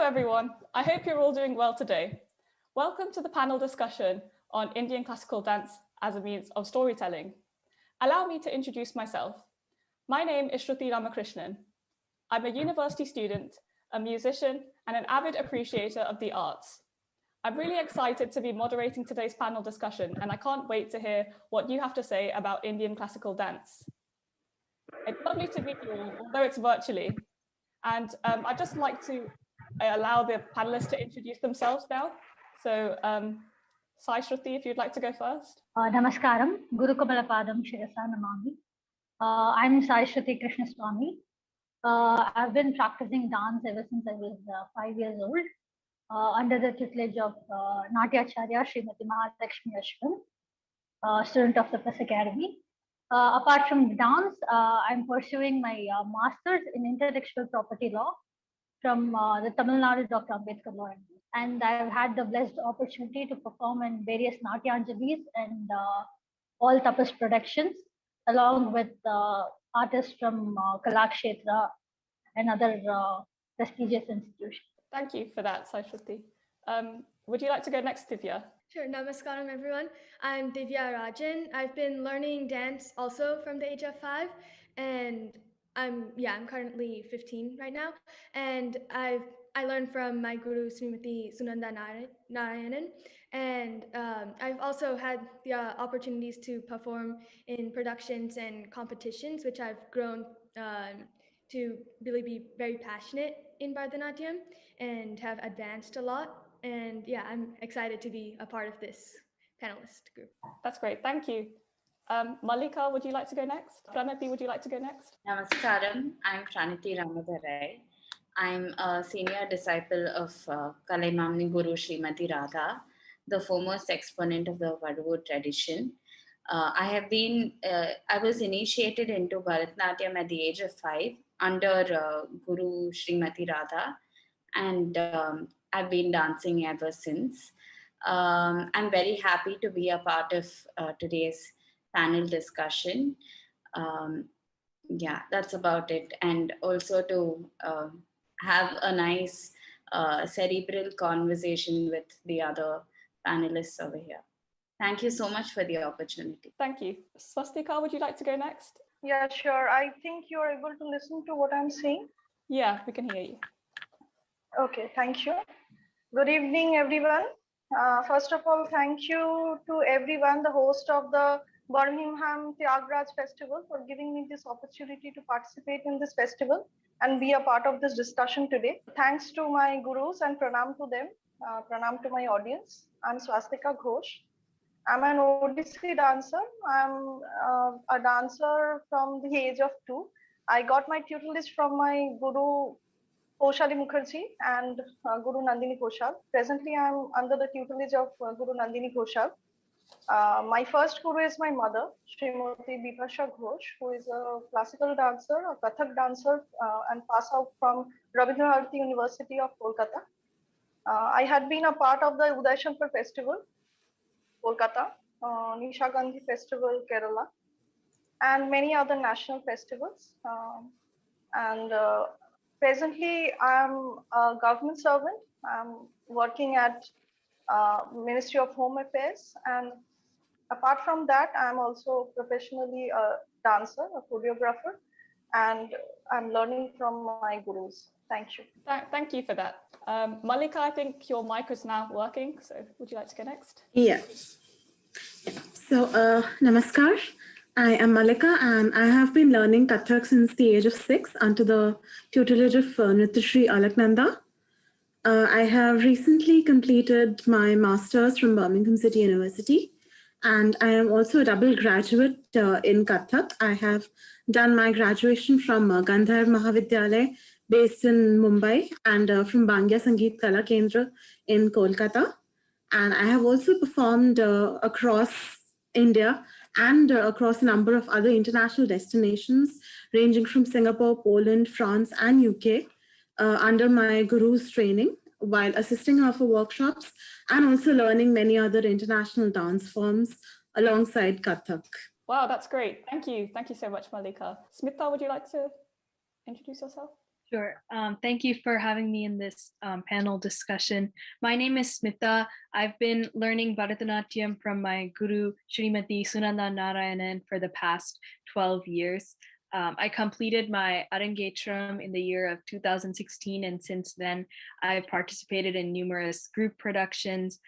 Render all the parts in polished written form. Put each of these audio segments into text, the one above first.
everyone. I hope you're all doing well today. Welcome to the panel discussion on Indian classical dance as a means of storytelling. Allow me to introduce myself. My name is Shruti Ramakrishnan. I'm a university student, a musician, and an avid appreciator of the arts. I'm really excited to be moderating today's panel discussion, and I can't wait to hear what you have to say about Indian classical dance. It's lovely to meet you all, although it's virtually. And I'd just like to allow the panelists to introduce themselves now. So Sai Shruti, if you'd like to go first. Namaskaram, Guru Kamalapadam Shirasa Namami. I'm Sai Shruti Krishnaswamy. I've been practicing dance ever since I was 5 years old, under the tutelage of Natyacharya Srimati Mahalakshmi Ashwin, student of the Press Academy. Apart from dance, I'm pursuing my master's in intellectual property law from the Tamil Nadu Dr. Ambedkar Law. And I've had the blessed opportunity to perform in various Natyanjalis and all tapas productions, along with artists from Kalakshetra and other prestigious institutions. Thank you for that, Sai Shruti. Would you like to go next, Divya? Sure. Namaskaram, everyone. I'm Divya Rajan. I've been learning dance also from the age of 5, and I'm currently 15 right now, and I learned from my guru Srimati Sunanda Narayanan, and I've also had the opportunities to perform in productions and competitions, which I've grown to really be very passionate in Bharatanatyam and have advanced a lot. And yeah, I'm excited to be a part of this panelist group. That's great, thank you. Malika, would you like to go next? Pranati, would you like to go next? Namaskaram, I'm Pranati Ramadharai. I'm a senior disciple of Kalaimamani Guru Srimati Radha, the foremost exponent of the Vadavu tradition. I was initiated into Bharatanatyam at the age of 5 under Guru Srimati Radha, and I've been dancing ever since. I'm very happy to be a part of today's panel discussion. That's about it. And also to have a nice cerebral conversation with the other panelists over here. Thank you so much for the opportunity. Thank you. Swastika, would you like to go next? Yeah, sure. I think you're able to listen to what I'm saying. Yeah, we can hear you. Okay, thank you. Good evening, everyone. First of all, thank you to everyone, the host of the Birmingham Tyagaraja Festival, for giving me this opportunity to participate in this festival and be a part of this discussion today. Thanks to my gurus and pranam to them, pranam to my audience. I'm Swastika Ghosh. I'm an Odissi dancer. I'm a dancer from the age of 2. I got my tutelage from my guru Koshali Mukherjee and Guru Nandini Koshal. Presently, I'm under the tutelage of Guru Nandini Koshal. My first guru is my mother, Srimati Bipasha Ghosh, who is a classical dancer, a Kathak dancer, and pass out from Rabindranath University of Kolkata. I had been a part of the Uday Shankar Festival, Kolkata, Nisha Gandhi Festival, Kerala, and many other national festivals. Presently, I'm a government servant. I'm working at Ministry of Home Affairs, and apart from that, I'm also professionally a dancer, a choreographer, and I'm learning from my gurus. Thank you. Thank you for that. Malika, I think your mic is now working, so would you like to go next? Yeah. So, namaskar. I am Malika, and I have been learning Kathak since the age of 6 under the tutelage of Nrityashree Alaknanda. I have recently completed my master's from Birmingham City University, and I am also a double graduate in Kathak. I have done my graduation from Gandhar Mahavidyalaya based in Mumbai and from Bangya Sangeet Kala Kendra in Kolkata. And I have also performed across India and across a number of other international destinations, ranging from Singapore, Poland, France, and UK, under my guru's training, while assisting her for workshops and also learning many other international dance forms alongside Kathak. Wow, that's great. Thank you. Thank you so much, Malika. Smita, would you like to introduce yourself? Sure. Thank you for having me in this panel discussion. My name is Smita. I've been learning Bharatanatyam from my guru, Srimati Sunanda Narayanan, for the past 12 years. I completed my Arangetram in the year of 2016, and since then, I've participated in numerous group productions,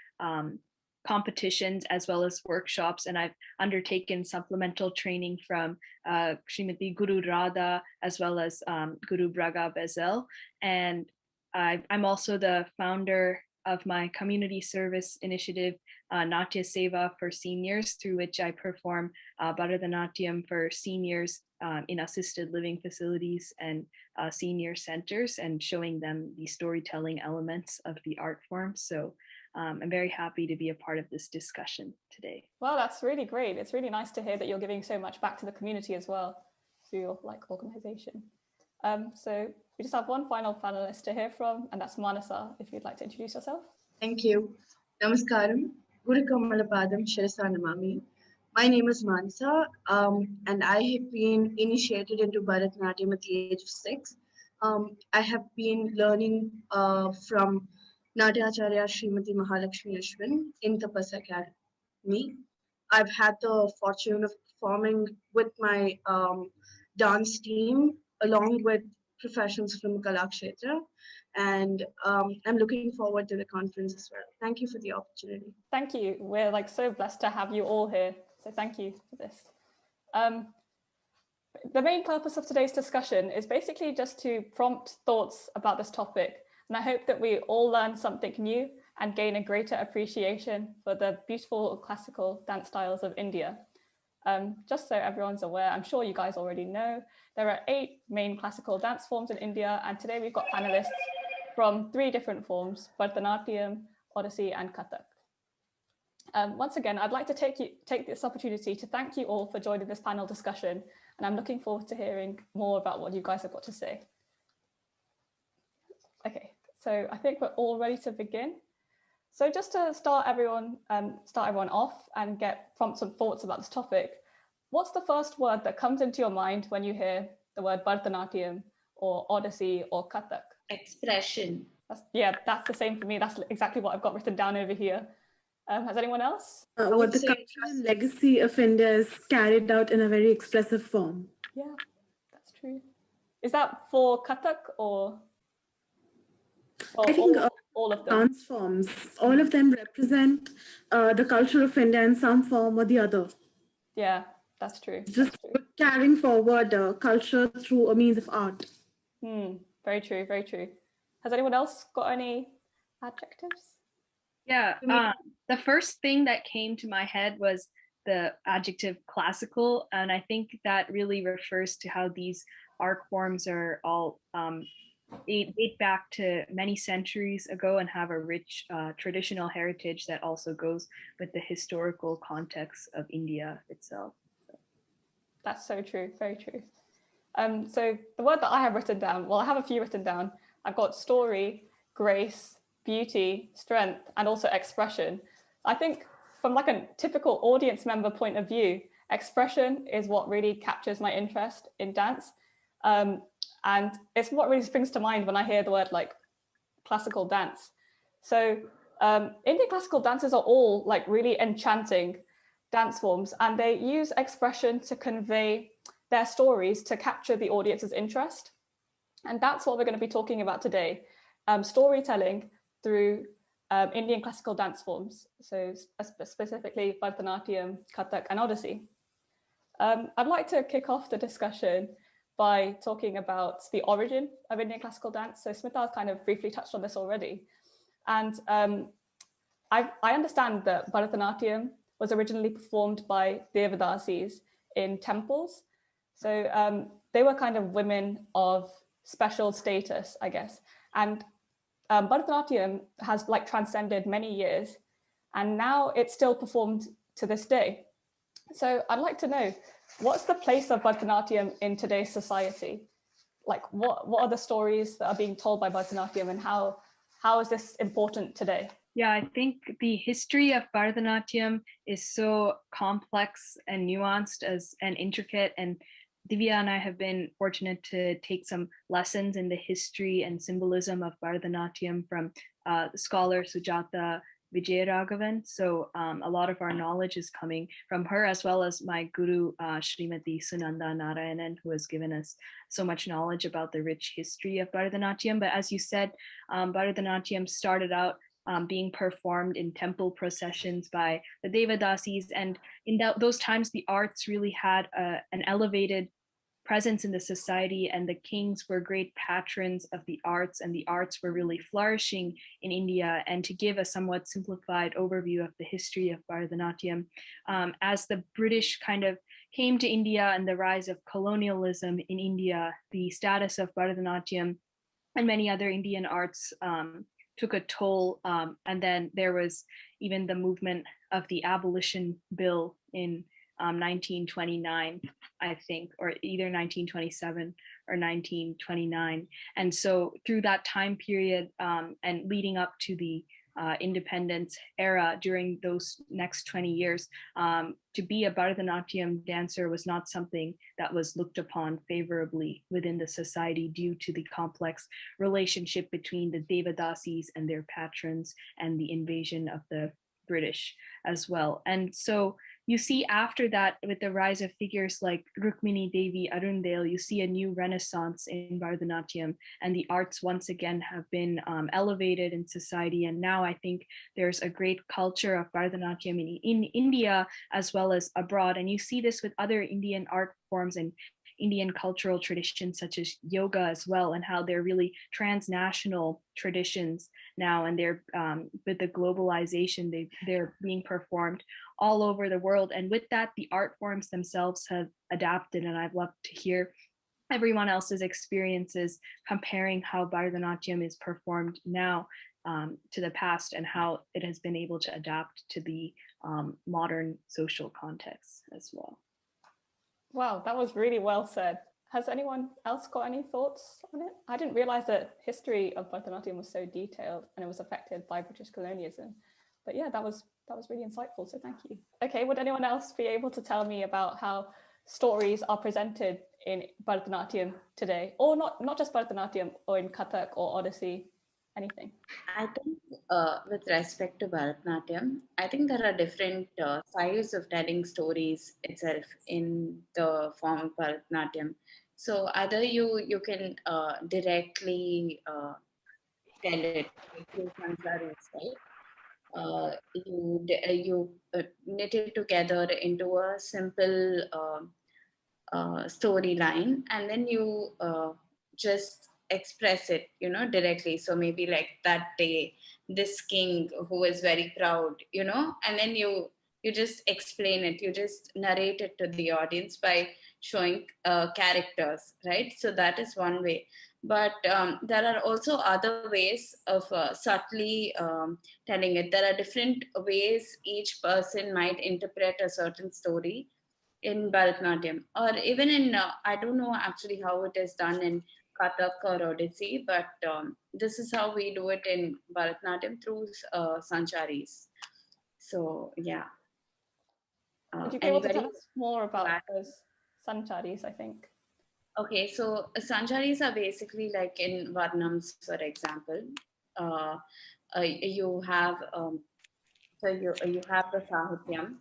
competitions, as well as workshops, and I've undertaken supplemental training from Srimati Guru Radha, as well as Guru Braga Bezel. And I'm also the founder of my community service initiative, Natya Seva for Seniors, through which I perform Bharatanatyam for seniors in assisted living facilities and senior centers, and showing them the storytelling elements of the art form. So I'm very happy to be a part of this discussion today. Well, that's really great. It's really nice to hear that you're giving so much back to the community as well through your organization. So we just have one final panelist to hear from, and that's Manasa, if you'd like to introduce yourself. Thank you. Namaskaram. Guru Kamalapadam Shirasa Namami. My name is Manasa, and I have been initiated into Bharatanatyam at the age of 6. I have been learning from Natyacharya Srimati Mahalakshmi Ashwin in Tapas Academy. I've had the fortune of performing with my dance team along with professionals from Kalakshetra, and I'm looking forward to the conference as well. Thank you for the opportunity. Thank you. We're so blessed to have you all here. So thank you for this. The main purpose of today's discussion is basically just to prompt thoughts about this topic. And I hope that we all learn something new and gain a greater appreciation for the beautiful classical dance styles of India. Just so everyone's aware, I'm sure you guys already know, there are 8 main classical dance forms in India, and today we've got panelists from 3 different forms, Bharatanatyam, Odissi, and Kathak. Once again, I'd like to take this opportunity to thank you all for joining this panel discussion, and I'm looking forward to hearing more about what you guys have got to say. Okay, so I think we're all ready to begin. So just to start everyone off and prompt some thoughts about this topic, what's the first word that comes into your mind when you hear the word Bharatanatyam or Odissi or Kathak? Expression. That's the same for me. That's exactly what I've got written down over here. Has anyone else? What the culture and legacy of India is carried out in a very expressive form. Yeah, that's true. Is that for Kathak or I think all of them? Dance forms, all of them represent the culture of India in some form or the other. Yeah, that's true. Just carrying forward culture through a means of art. Very true, very true. Has anyone else got any adjectives? Yeah, the first thing that came to my head was the adjective classical, and I think that really refers to how these art forms are all date back to many centuries ago and have a rich traditional heritage that also goes with the historical context of India itself. That's so true, very true. So the word that I have written down, well, I have a few written down. I've got story, grace, beauty, strength, and also expression. I think from a typical audience member point of view, expression is what really captures my interest in dance. And it's what really springs to mind when I hear the word classical dance. So Indian classical dances are all really enchanting dance forms, and they use expression to convey their stories to capture the audience's interest. And that's what we're going to be talking about today, storytelling through Indian classical dance forms, so specifically Bharatanatyam, Kathak, and Odissi. I'd like to kick off the discussion by talking about the origin of Indian classical dance. So Smita has kind of briefly touched on this already. And I understand that Bharatanatyam was originally performed by Devadasis in temples. So they were kind of women of special status, I guess. And Bharatanatyam has transcended many years, and now it's still performed to this day. So I'd like to know, what's the place of Bharatanatyam in today's society? What are the stories that are being told by Bharatanatyam, and how is this important today? Yeah, I think the history of Bharatanatyam is so complex and nuanced and intricate, and Divya and I have been fortunate to take some lessons in the history and symbolism of Bharatanatyam from scholar Sujata Vijayaraghavan. So a lot of our knowledge is coming from her, as well as my guru, Srimati Sunanda Narayanan, who has given us so much knowledge about the rich history of Bharatanatyam. But as you said, Bharatanatyam started out being performed in temple processions by the Devadasis. And in those times, the arts really had an elevated presence in the society, and the kings were great patrons of the arts, and the arts were really flourishing in India. And to give a somewhat simplified overview of the history of Bharatanatyam, as the British kind of came to India and the rise of colonialism in India, the status of Bharatanatyam and many other Indian arts took a toll. And then there was even the movement of the abolition bill in 1929, I think, or either 1927 or 1929. And so through that time period and leading up to the independence era, during those next 20 years, to be a Bharatanatyam dancer was not something that was looked upon favorably within the society due to the complex relationship between the Devadasis and their patrons and the invasion of the British as well. And so you see after that, with the rise of figures like Rukmini Devi Arundale, you see a new renaissance in Bharatanatyam, and the arts once again have been elevated in society. And now I think there's a great culture of Bharatanatyam in India as well as abroad. And you see this with other Indian art forms and Indian cultural traditions such as yoga as well, and how they're really transnational traditions now, and they're with the globalization, they're being performed all over the world. And with that, the art forms themselves have adapted, and I'd love to hear everyone else's experiences comparing how Bharatanatyam is performed now to the past, and how it has been able to adapt to the modern social context as well. Wow, that was really well said. Has anyone else got any thoughts on it? I didn't realize that history of Bharatanatyam was so detailed and it was affected by British colonialism. But yeah, that was really insightful, so thank you. Okay, would anyone else be able to tell me about how stories are presented in Bharatanatyam today? Or not just Bharatanatyam, or in Kathak or Odissi, anything? I think with respect to Bharatanatyam, I think there are different styles of telling stories itself in the form of Bharatanatyam. So either you can directly tell it through sanskaras, right? You knit it together into a simple storyline, and then you just express it, directly. So maybe like that day, this king who was very proud, and then you just explain it, you just narrate it to the audience by showing characters, right? So that is one way. But there are also other ways of subtly telling it. There are different ways each person might interpret a certain story in Bharatanatyam, or even in, I don't know actually how it is done in Kathak or Odissi, but this is how we do it in Bharatanatyam through Sancharis. So, yeah. Would you be able to tell us more about those Sancharis, I think? Okay, so Sancharis are basically like in Varnams, for example. You have, so you have the Sahityam,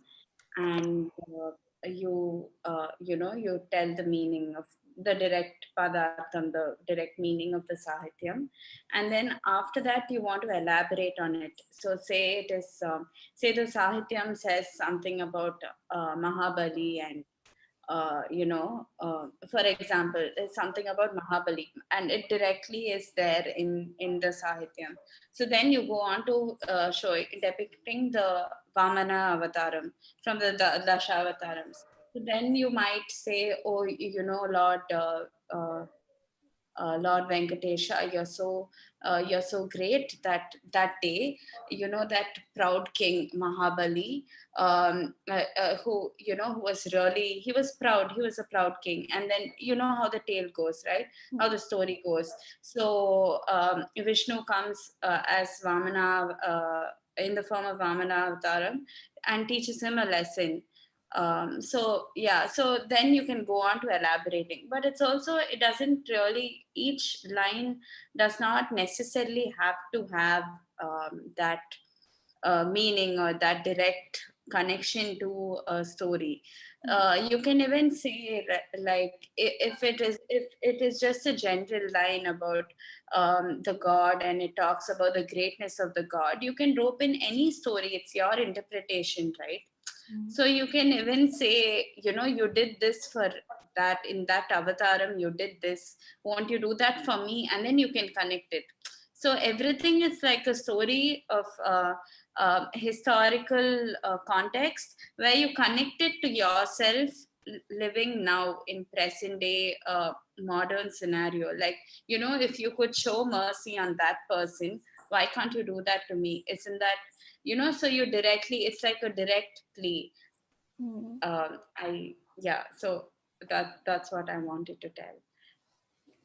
and you tell the meaning of the direct padartham, the direct meaning of the Sahityam, and then after that you want to elaborate on it. So say it is say the Sahityam says something about Mahabali, and for example, there's something about Mahabali, and it directly is there in the Sahityam. So then you go on to show it, depicting the Vamana avataram from the Dashaavatarams. So then you might say, oh, Lord Venkatesha, you're so great that day, that proud king Mahabali, who was really, he was proud, he was a proud king. And then how the tale goes, right? How the story goes. So Vishnu comes as Vamana, in the form of Vamana Avataram, and teaches him a lesson. So yeah, so then you can go on to elaborating, but it's also, it doesn't really, each line does not necessarily have to have that meaning or that direct connection to a story. You can even say like, if it is just a general line about the god, and it talks about the greatness of the god, you can rope in any story. It's your interpretation, right? So you can even say, you did this for that, in that avataram you did this, won't you do that for me? And then you can connect it. So everything is like a story of historical context, where you connect it to yourself living now in present day modern scenario. Like, if you could show mercy on that person, why can't you do that to me? Isn't that, so you directly, it's like a direct plea. So that's what I wanted to tell.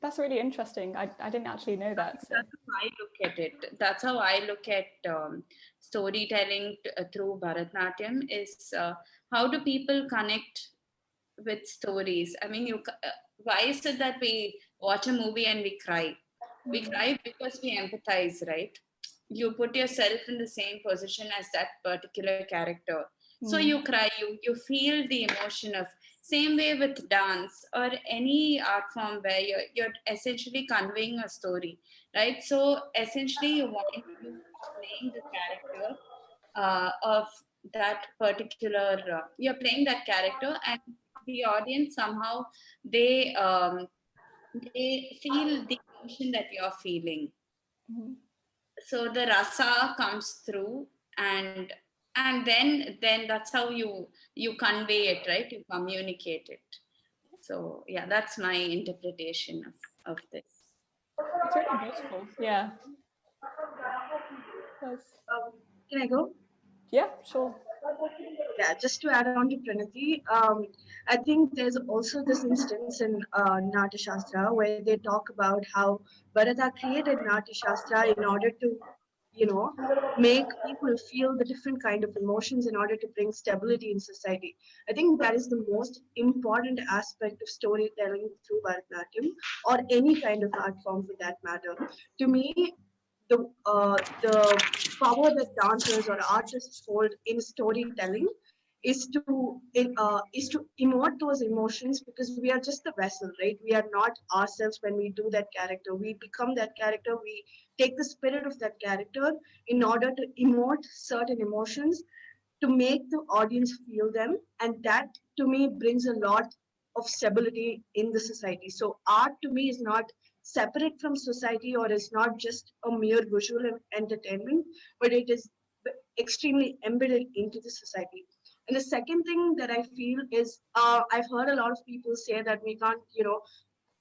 That's really interesting. I didn't actually know that. So. That's how I look at it. That's how I look at storytelling through Bharatanatyam, is how do people connect with stories? I mean, why is it that we watch a movie and we cry? We cry because we empathize, right? You put yourself in the same position as that particular character. So you cry, you feel the emotion of, same way with dance or any art form where you're essentially conveying a story, right? So essentially you want to playing the character of that particular, you're playing that character, and the audience somehow, they feel the emotion that you're feeling. So the rasa comes through, and then that's how you convey it, right? You communicate it. So yeah, that's my interpretation of this. It's really beautiful. Yeah. Can I go? Yeah, sure. Yeah, just to add on to Pranati, I think there's also this instance in Natya Shastra where they talk about how Bharata created Natya Shastra in order to, make people feel the different kind of emotions in order to bring stability in society. I think that is the most important aspect of storytelling through Bharatanatyam, or any kind of art form for that matter. To me, the power that dancers or artists hold in storytelling is to emote those emotions, because we are just the vessel, right? We are not ourselves when we do that character. We become that character. We take the spirit of that character in order to emote certain emotions, to make the audience feel them, and that to me brings a lot of stability in the society. So art to me is not separate from society, or is not just a mere visual entertainment, but it is extremely embedded into the society. And the second thing that I feel is, I've heard a lot of people say that we can't,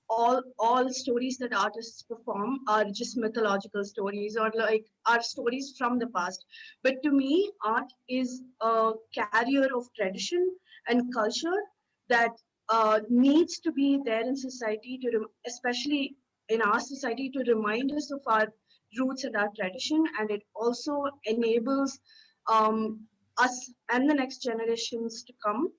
all stories that artists perform are just mythological stories, or like are stories from the past. But to me, art is a carrier of tradition and culture that needs to be there in society, especially in our society, to remind us of our roots and our tradition. And it also enables us and the next generations to come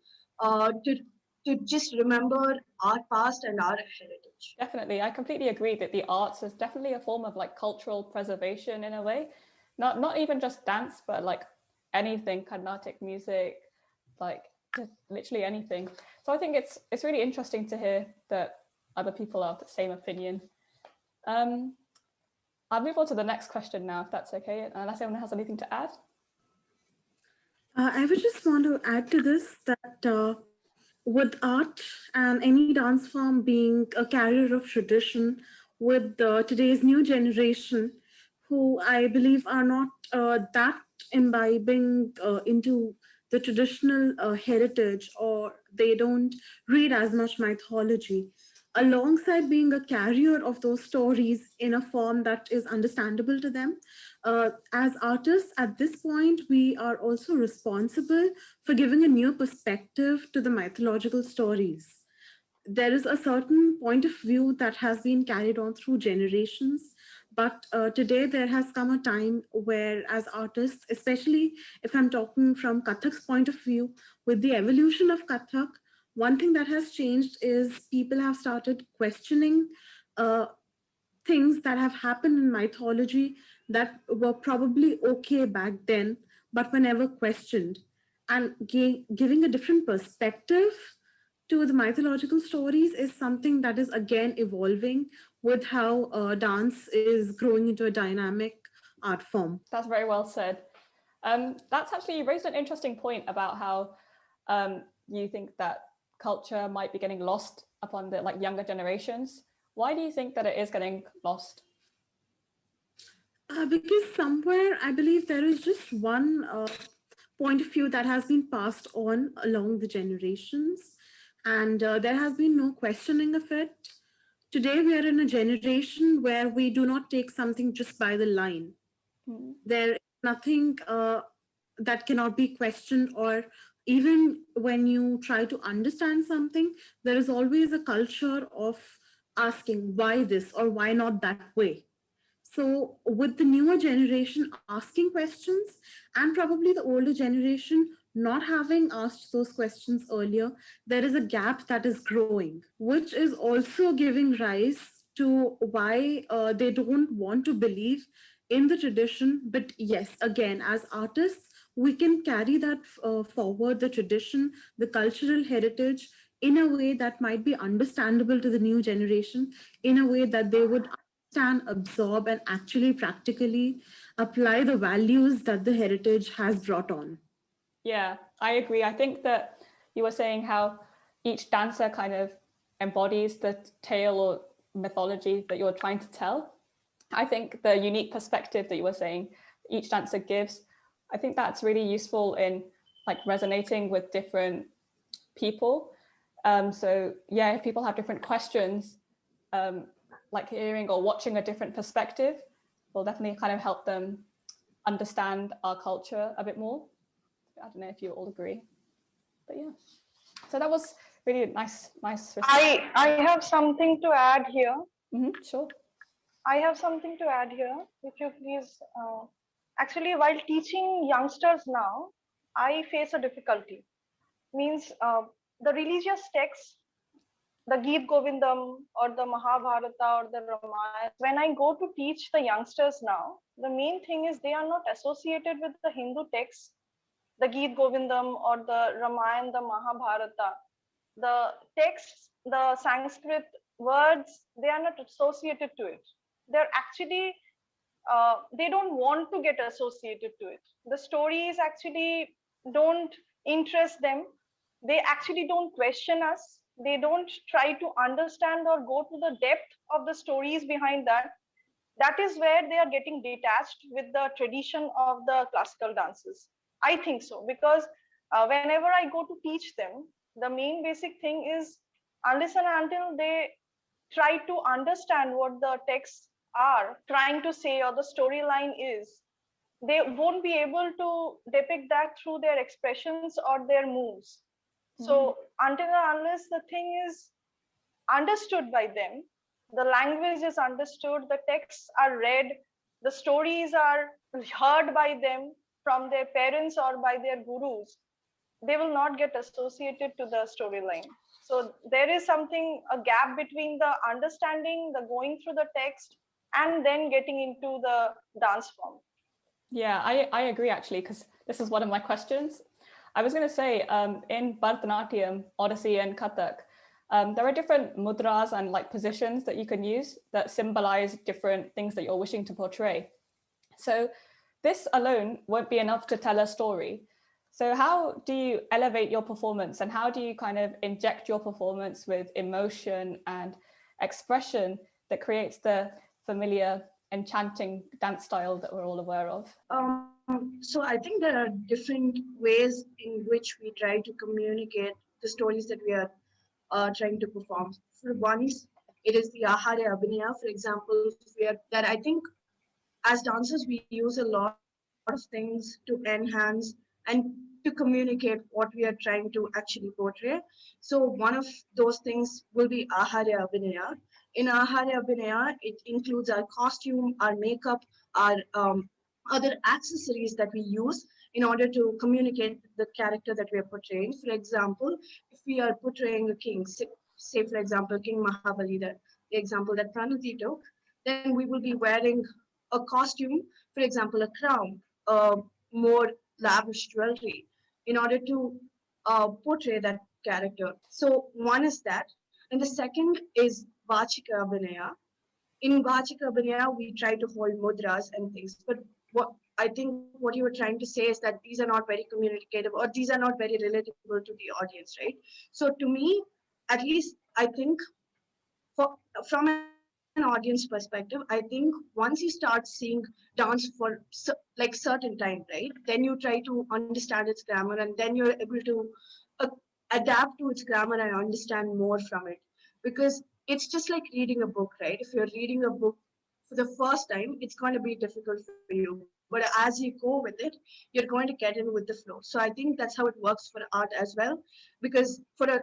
to just remember our past and our heritage. Definitely. I completely agree that the arts is definitely a form of like cultural preservation in a way. Not even just dance, but like anything, Carnatic music, like just literally anything. So I think it's really interesting to hear that other people are of the same opinion. I'll move on to the next question now, if that's okay, unless anyone has anything to add. I would just want to add to this that with art and any dance form being a carrier of tradition, with today's new generation, who I believe are not that imbibing into the traditional heritage, or they don't read as much mythology, alongside being a carrier of those stories in a form that is understandable to them. As artists at this point, we are also responsible for giving a new perspective to the mythological stories. There is a certain point of view that has been carried on through generations, But today there has come a time where, as artists, especially if I'm talking from Kathak's point of view, with the evolution of Kathak, one thing that has changed is people have started questioning things that have happened in mythology that were probably okay back then, but were never questioned. And giving a different perspective to the mythological stories is something that is again evolving with how dance is growing into a dynamic art form. That's very well said. That's actually, you raised an interesting point about how you think that culture might be getting lost upon the younger generations. Why do you think that it is getting lost? Because somewhere I believe there is just one point of view that has been passed on along the generations, and there has been no questioning of it. Today we are in a generation where we do not take something just by the line. There is nothing that cannot be questioned, or even when you try to understand something, there is always a culture of asking why this or why not that way. So with the newer generation asking questions, and probably the older generation not having asked those questions earlier, there is a gap that is growing, which is also giving rise to why they don't want to believe in the tradition. But yes, again, as artists, we can carry that forward, the tradition, the cultural heritage, in a way that might be understandable to the new generation, in a way that they would understand, absorb, and actually practically apply the values that the heritage has brought on. Yeah, I agree. I think that you were saying how each dancer kind of embodies the tale or mythology that you're trying to tell. I think the unique perspective that you were saying each dancer gives, I think that's really useful in resonating with different people. So yeah, if people have different questions, hearing or watching a different perspective will definitely kind of help them understand our culture a bit more. I don't know if you all agree, but yeah. So that was really nice. I have something to add here. Sure. I have something to add here, if you please. Actually, while teaching youngsters now, I face a difficulty. Means the religious texts, the Geet Govindam or the Mahabharata or the Ramayana, when I go to teach the youngsters now, the main thing is they are not associated with the Hindu texts, the Geet Govindam or the Ramayana, the Mahabharata. The texts, the Sanskrit words, they are not associated to it. They're actually, they don't want to get associated to it. The stories actually don't interest them. They actually don't question us. They don't try to understand or go to the depth of the stories behind that. That is where they are getting detached with the tradition of the classical dances. I think so, because whenever I go to teach them, the main basic thing is unless and until they try to understand what the texts are trying to say or the storyline is, they won't be able to depict that through their expressions or their moves. So until and unless the thing is understood by them, the language is understood, the texts are read, the stories are heard by them from their parents or by their gurus, they will not get associated to the storyline. So there is something, a gap between the understanding, the going through the text, and then getting into the dance form. Yeah, I agree actually, because this is one of my questions. I was going to say in Bharatanatyam, Odissi, and Kathak, there are different mudras and positions that you can use that symbolize different things that you're wishing to portray. So this alone won't be enough to tell a story. So how do you elevate your performance, and how do you kind of inject your performance with emotion and expression that creates the familiar, enchanting dance style that we're all aware of? So I think there are different ways in which we try to communicate the stories that we are trying to perform. For once, it is the Ahare Abhinaya, for example, that I think as dancers we use a lot of things to enhance and to communicate what we are trying to actually portray. So one of those things will be Aharya Abhinaya. In Aharya Abhinaya, it includes our costume, our makeup, our other accessories that we use in order to communicate the character that we are portraying. For example, if we are portraying a king, say for example, King Mahabali, the example that Pranati took, then we will be wearing a costume, for example, a crown, more lavish jewelry, in order to portray that character. So one is that, and the second is Vachika Abhinaya. In Vachika Abhinaya, we try to hold mudras and things, but what I think what you were trying to say is that these are not very communicative or these are not very relatable to the audience, right? So to me, at least I think for, from an audience perspective, I think once you start seeing dance for like certain time, right, then you try to understand its grammar and then you're able to uh, adapt to its grammar and understand more from it. Because it's just like reading a book, right? If you're reading a book for the first time, it's going to be difficult for you. But as you go with it, you're going to get in with the flow. So I think that's how it works for art as well. Because for a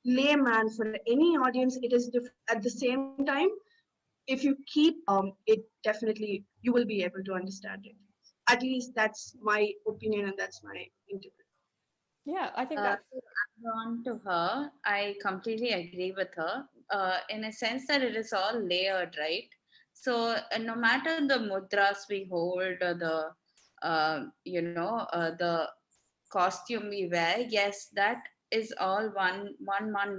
layman, for any audience, it is at the same time, if you keep it, definitely you will be able to understand it. At least that's my opinion and that's my interpretation. Yeah, I think To that's add on to her, I completely agree with her in a sense that it is all layered, right? So no matter the mudras we hold or the the costume we wear, yes, that is all one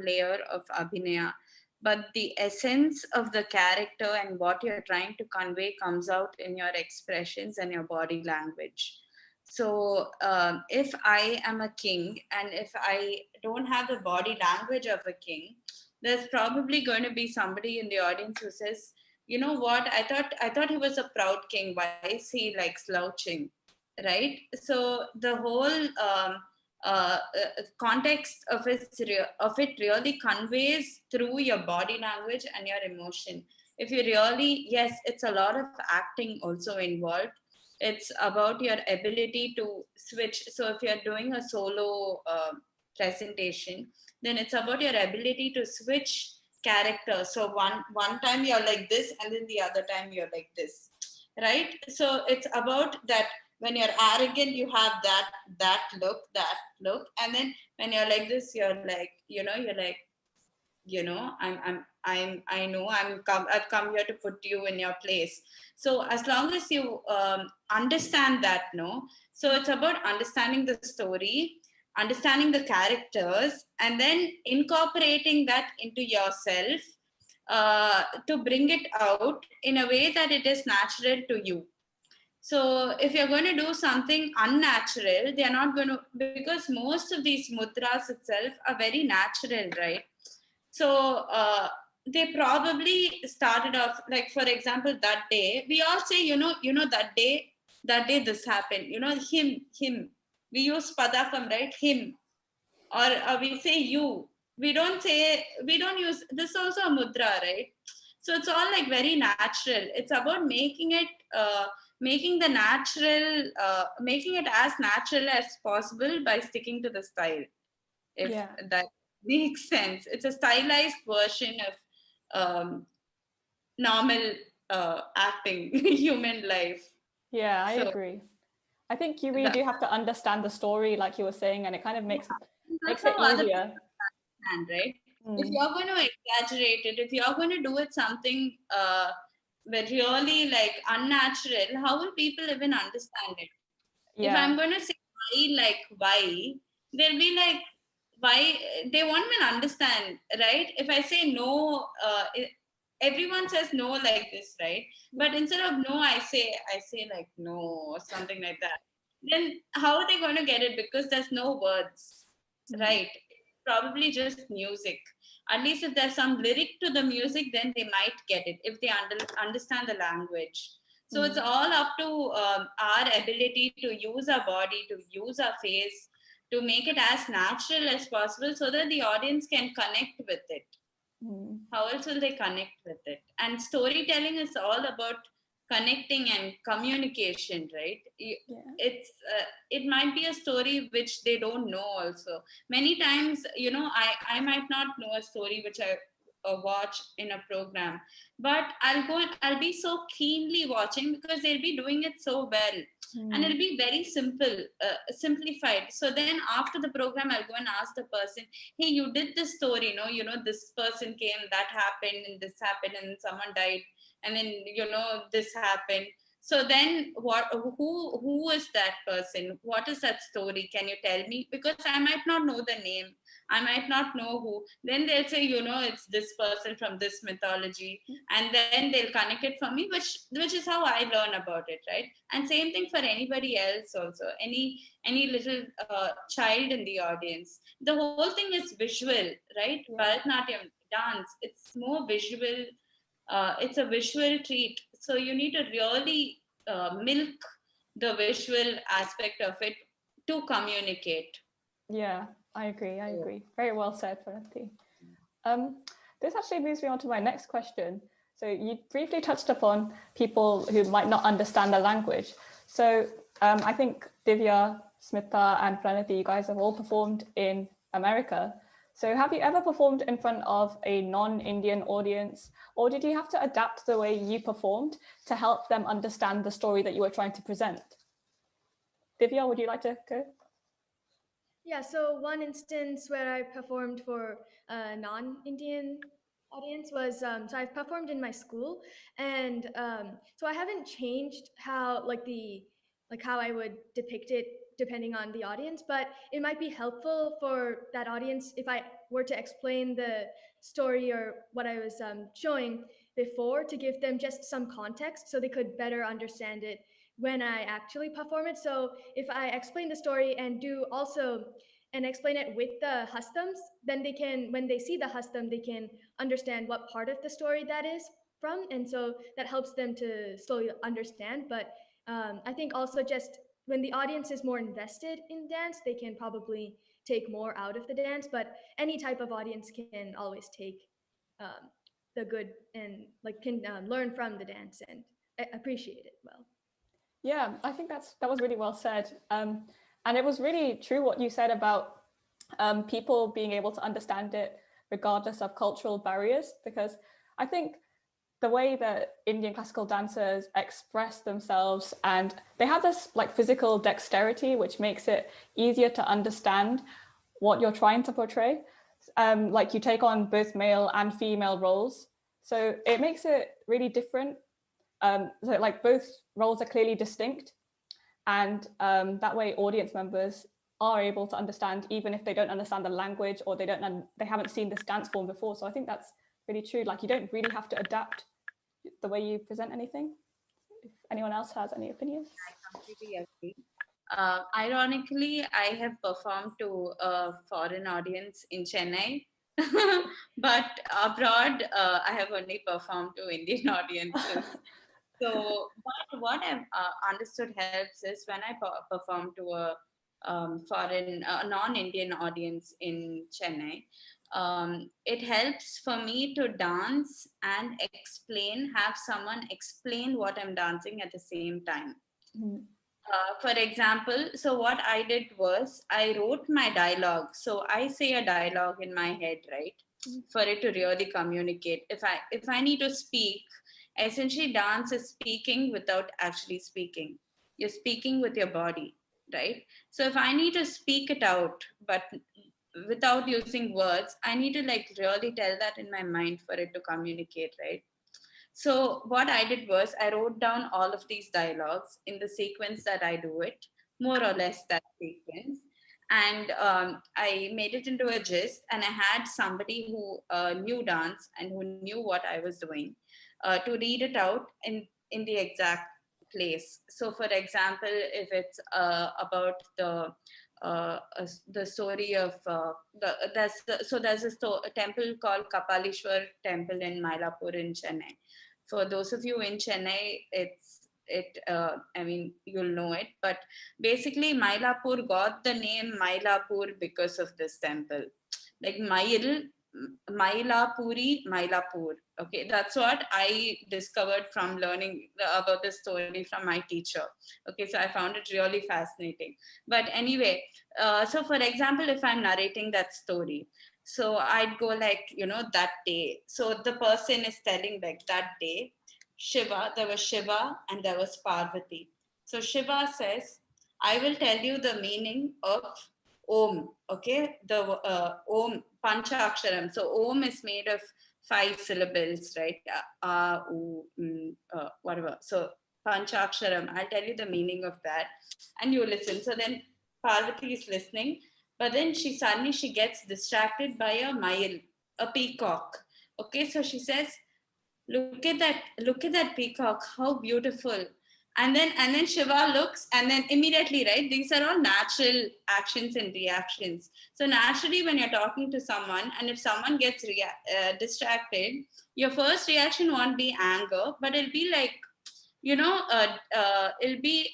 layer of abhinaya. But the essence of the character and what you're trying to convey comes out in your expressions and your body language. So if I am a king and if I don't have the body language of a king, there's probably going to be somebody in the audience who says, you know what, I thought he was a proud king. Why is he like slouching? Right? So the whole context of it really conveys through your body language and your emotion. If you really, yes, it's a lot of acting also involved. It's about your ability to switch. So if you're doing a solo presentation, then it's about your ability to switch characters. So one time you're like this and then the other time you're like this, right? So it's about that. When you're arrogant, you have that look, and then when you're like this, you're like, you're like, I've come here to put you in your place. So as long as you understand that, no, so it's about understanding the story, understanding the characters, and then incorporating that into yourself to bring it out in a way that it is natural to you. So if you're going to do something unnatural, they're not going to, because most of these mudras itself are very natural, right? So they probably started off, like, for example, that day, we all say, that day this happened, him. We use padakam, right? Him. Or we say you. We don't use, this is also a mudra, right? So it's all like very natural. It's about making it, making it as natural as possible by sticking to the style. If that makes sense. It's a stylized version of normal acting, human life. Yeah, I agree. I think you really do have to understand the story, like you were saying, and it kind of makes it easier. Right? If you're going to exaggerate it, if you're going to do it something but really like unnatural, how will people even understand it? Yeah. If I'm going to say why, they'll be like, why? They won't even understand, right? If I say no, everyone says no like this, right? But instead of no, I say like no or something like that. Then how are they going to get it? Because there's no words, right? Probably just music. At least if there's some lyric to the music, then they might get it if they understand the language. So it's all up to our ability to use our body, to use our face, to make it as natural as possible so that the audience can connect with it. How else will they connect with it? And storytelling is all about connecting and communication, right? Yeah. It might be a story which they don't know also. Many times, I might not know a story which I watch in a program, but I'll be so keenly watching because they'll be doing it so well. And it'll be very simplified. So then after the program, I'll go and ask the person, hey, you did this story, this person came, that happened, and this happened, and someone died, and then this happened. So then who is that person? What is that story? Can you tell me? Because I might not know the name, I might not know who. Then they'll say, it's this person from this mythology, and then they'll connect it for me, which is how I learn about it, right? And same thing for anybody else also, any little child in the audience. The whole thing is visual, right? Bharatanatyam dance, it's more visual. It's a visual treat, so you need to really milk the visual aspect of it to communicate. Yeah, I agree. Very well said, Pranati. This actually moves me on to my next question. So you briefly touched upon people who might not understand the language. So I think Divya, Smita, and Pranati, you guys have all performed in America. So have you ever performed in front of a non-Indian audience, or did you have to adapt the way you performed to help them understand the story that you were trying to present? Divya, would you like to go? Yeah, so one instance where I performed for a non-Indian audience was, so I've performed in my school, and so I haven't changed how how I would depict it depending on the audience, but it might be helpful for that audience if I were to explain the story or what I was showing before, to give them just some context so they could better understand it when I actually perform it. So if I explain the story and explain it with the hastams, then they can, when they see the hastam, they can understand what part of the story that is from, and so that helps them to slowly understand. But I think also just when the audience is more invested in dance, they can probably take more out of the dance. But any type of audience can always take the good and can learn from the dance and appreciate it well. Yeah, I think that was really well said. And it was really true what you said about people being able to understand it regardless of cultural barriers, because I think the way that Indian classical dancers express themselves, and they have this physical dexterity, which makes it easier to understand what you're trying to portray. You take on both male and female roles. So it makes it really different. So both roles are clearly distinct, and that way audience members are able to understand, even if they don't understand the language or they haven't seen this dance form before. So I think that's really true. You don't really have to adapt the way you present anything. If anyone else has any opinions. I completely agree. Ironically, I have performed to a foreign audience in Chennai, but abroad, I have only performed to Indian audiences. So what I've understood helps is when I perform to a foreign, non-Indian audience in Chennai, it helps for me to dance and have someone explain what I'm dancing at the same time. For example, so what I did was I wrote my dialogue. So I say a dialogue in my head, right? For it to really communicate. If I need to speak, essentially dance is speaking without actually speaking. You're speaking with your body, right? So if I need to speak it out, but without using words, I need to really tell that in my mind for it to communicate, right? So what I did was I wrote down all of these dialogues in the sequence that I do it, more or less that sequence. And I made it into a gist, and I had somebody who knew dance and who knew what I was doing to read it out in the exact place. So for example, if it's about the story of there's a temple called Kapalishwar Temple in Mylapore in Chennai. For those of you in Chennai, I mean, you'll know it, but basically Mylapore got the name Mylapore because of this temple. Like Mail Mailapuri, Mailapur. Okay, that's what I discovered from learning about the story from my teacher. Okay, so I found it really fascinating. But anyway, so for example, if I'm narrating that story, so I'd go like, that day. So the person is telling like that day, Shiva, there was Shiva and there was Parvati. So Shiva says, I will tell you the meaning of Om, okay? The Om, Panchaksharam. So Om is made of 5 syllables, right? Whatever. So Panchaksharam, I'll tell you the meaning of that and you listen. So then Parvati is listening, but then she gets distracted by a peacock. Okay, so she says, look at that peacock, how beautiful. And then Shiva looks, and then immediately, right, these are all natural actions and reactions. So naturally, when you're talking to someone, and if someone gets distracted, your first reaction won't be anger, but it'll be like, it'll be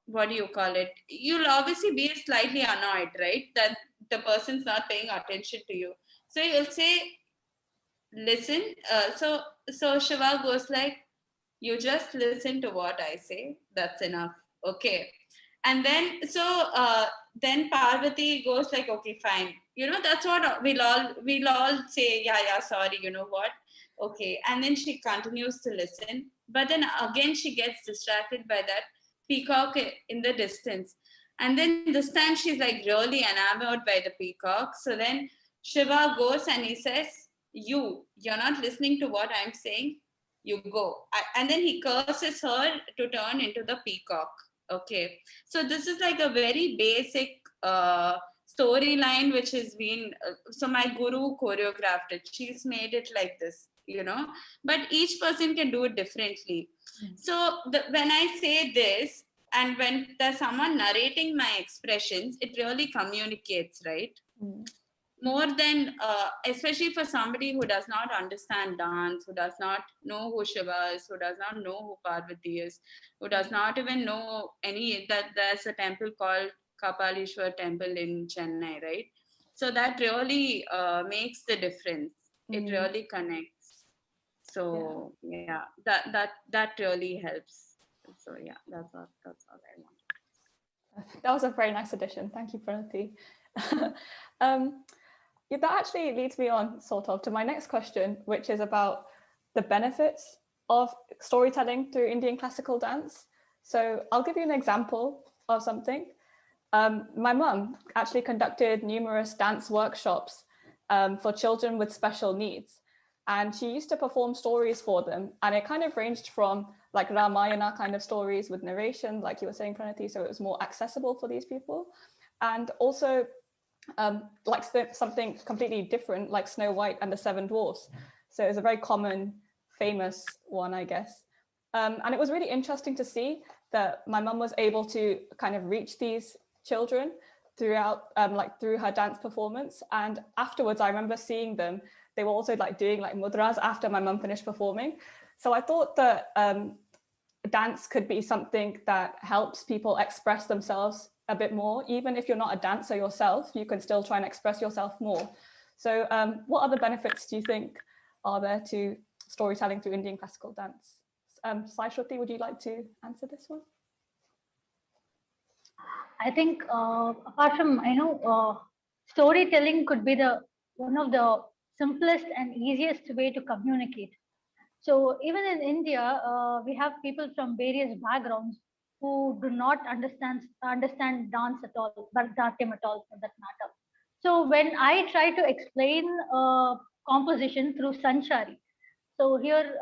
what do you call it, you'll obviously be slightly annoyed, right, that the person's not paying attention to you. So you'll say, listen, so Shiva goes like, you just listen to what I say, that's enough. Okay. And then then Parvati goes like, okay, fine, that's what we'll all say, yeah, sorry, you know what, okay. And then she continues to listen, but then again she gets distracted by that peacock in the distance. And then this time she's like really enamored by the peacock. So then Shiva goes and he says, you're not listening to what I'm saying, you go. And then he curses her to turn into the peacock. Okay, so this is like a very basic storyline which has been so my guru choreographed it, she's made it like this, but each person can do it differently. So when I say this, and when there's someone narrating my expressions, it really communicates, right? More than especially for somebody who does not understand dance, who does not know who Shiva is, who does not know who Parvati is, who does not even know that there's a temple called Kapalishwar temple in Chennai, right? So that really makes the difference. It really connects. So yeah, that really helps. So yeah, that's all I want. That was a very nice addition. Thank you, Pranati. That actually leads me on sort of to my next question, which is about the benefits of storytelling through Indian classical dance. So I'll give you an example of something. My mum actually conducted numerous dance workshops for children with special needs. And she used to perform stories for them. And it kind of ranged from like Ramayana kind of stories with narration, like you were saying, Pranati, so it was more accessible for these people. And also like something completely different, like Snow White and the Seven Dwarfs. So it's a very common, famous one, I guess. And it was really interesting to see that my mum was able to kind of reach these children throughout, like through her dance performance. And afterwards, I remember seeing them. They were also like doing like mudras after my mum finished performing. So I thought that dance could be something that helps people express themselves a bit more. Even if you're not a dancer yourself, you can still try and express yourself more. So what other benefits do you think are there to storytelling through Indian classical dance? Sai Shruti, would you like to answer this one? I think apart from, storytelling could be one of the simplest and easiest way to communicate. So even in India, we have people from various backgrounds who do not understand dance at all, Bharatanatyam at all for that matter. So when I try to explain composition through Sanchari, so here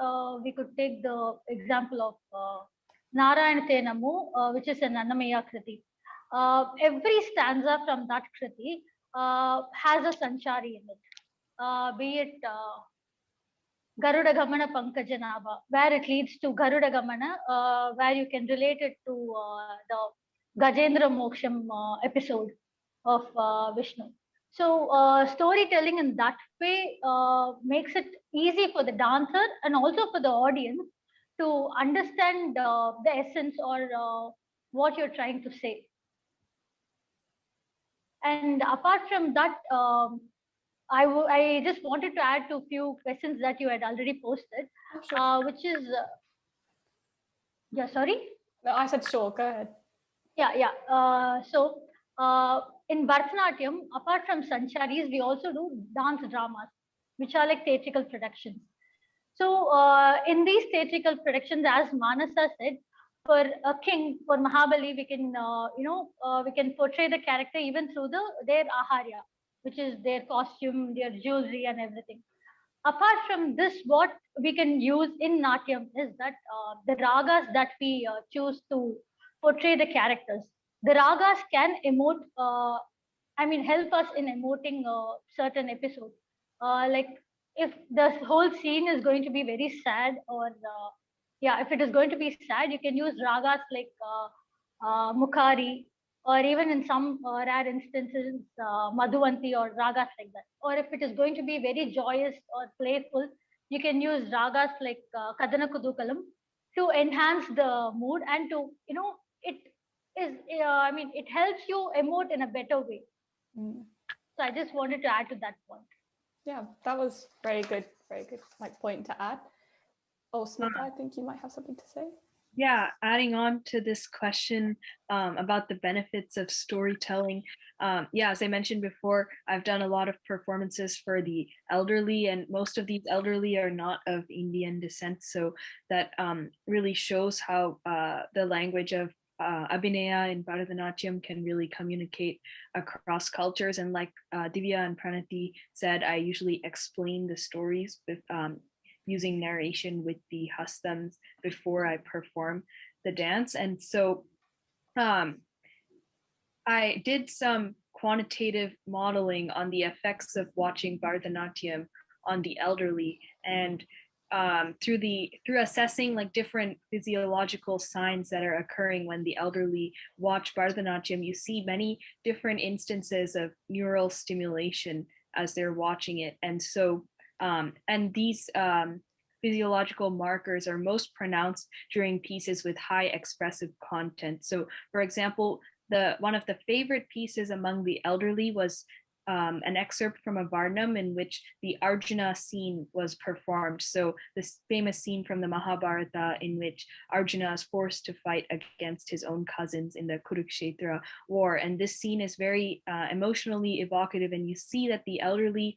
we could take the example of Narayana Tenamu, which is an Annamaya Kriti. Every stanza from that Kriti has a Sanchari in it, be it Garuda Gamana Pankajanaba, where it leads to Garuda Gamana, where you can relate it to the Gajendra Moksham episode of Vishnu. So storytelling in that way makes it easy for the dancer and also for the audience to understand the essence or what you're trying to say. And apart from that, I just wanted to add to a few questions that you had already posted, Oh, sure. which is, yeah, sorry. No, I said sure, go ahead. Yeah. So in Bharatanatyam, apart from Sancharis, we also do dance dramas, which are like theatrical productions. So in these theatrical productions, as Manasa said, for a king, for Mahabali, we can, we can portray the character even through their aharya, which is their costume, their jewelry, and everything. Apart from this, what we can use in Natyam is that the ragas that we choose to portray the characters, the ragas can emote, help us in emoting certain episodes. Like if the whole scene is going to be very sad, or if it is going to be sad, you can use ragas like Mukhari, or even in some rare instances, Madhuvanti or ragas like that. Or if it is going to be very joyous or playful, you can use ragas like Kadana Kudukalam to enhance the mood and to, it is, it helps you emote in a better way. Mm. So I just wanted to add to that point. Yeah, that was very good point to add. Oh, Smitha, I think you might have something to say. Yeah, adding on to this question about the benefits of storytelling. As I mentioned before, I've done a lot of performances for the elderly, and most of these elderly are not of Indian descent. So that really shows how the language of Abhinaya in Bharatanatyam can really communicate across cultures. And like Divya and Pranati said, I usually explain the stories with using narration with the hastams before I perform the dance. And so I did some quantitative modeling on the effects of watching Bharatanatyam on the elderly, and through assessing like different physiological signs that are occurring when the elderly watch Bharatanatyam, you see many different instances of neural stimulation as they're watching it. And so and these physiological markers are most pronounced during pieces with high expressive content. So for example, one of the favorite pieces among the elderly was an excerpt from a Varnam in which the Arjuna scene was performed. So this famous scene from the Mahabharata in which Arjuna is forced to fight against his own cousins in the Kurukshetra war. And this scene is very emotionally evocative, and you see that the elderly,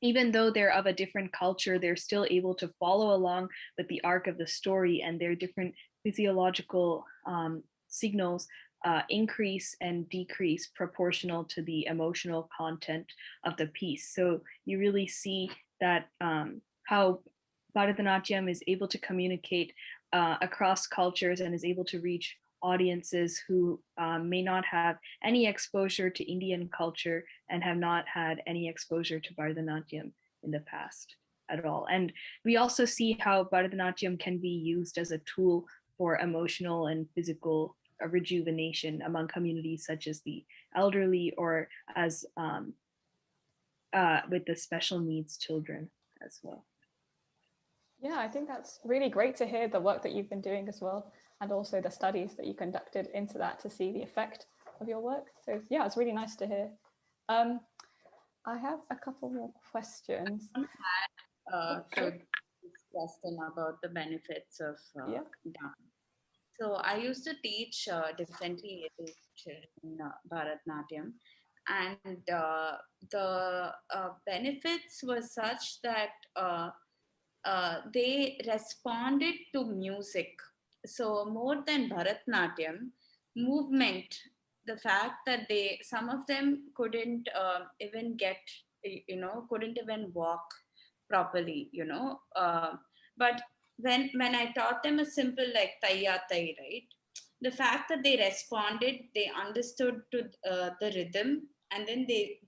even though they're of a different culture, they're still able to follow along with the arc of the story, and their different physiological signals increase and decrease proportional to the emotional content of the piece. So you really see that how Bharatanatyam is able to communicate across cultures and is able to reach audiences who may not have any exposure to Indian culture and have not had any exposure to Bharatanatyam in the past at all. And we also see how Bharatanatyam can be used as a tool for emotional and physical rejuvenation among communities such as the elderly, or as with the special needs children as well. Yeah, I think that's really great to hear the work that you've been doing as well, and also the studies that you conducted into that to see the effect of your work. So yeah, it's really nice to hear. I have a couple more questions. To this question about the benefits of dance. So I used to teach differently abled children Bharatanatyam, and the benefits were such that they responded to music. So more than Bharatanatyam, movement, the fact that some of them couldn't even couldn't even walk properly, but when I taught them a simple like Taiya Tai, right? The fact that they responded, they understood to the rhythm, and then they